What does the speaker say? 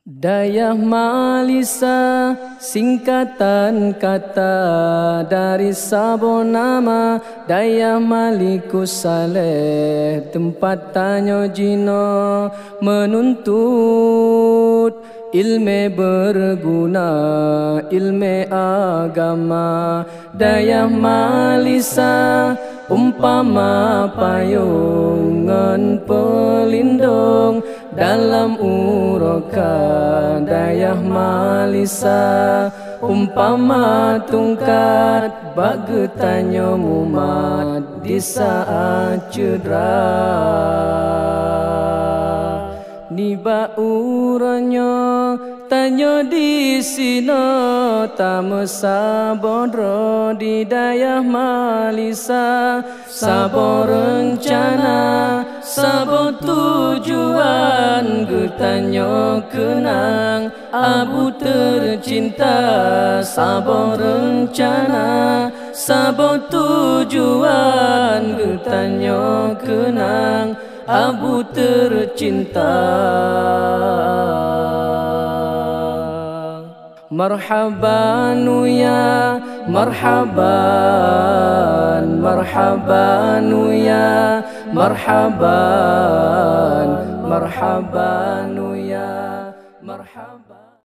Dayah Malisa, singkatan kata dari Sabo nama Dayah Malikus Saleh, tempat tanya jino menuntut ilmu berguna, ilmu agama. Dayah Malisa umpama payungan pelindung dalam urokan. Dayah Malisa umpama tungkat bagi tanya mumat di saat cedera. Niba uranyo tanya di sini tamu sabodro di Dayah Malisa. Sabo rencana, sabo tujuan, getanyo kenang abu tercinta. Sabo rencana, sabo tujuan, getanyo kenang abu tercinta. Marhaban ya, marhaban, marhaban ya, marhaban, marhaban ya, marhaban.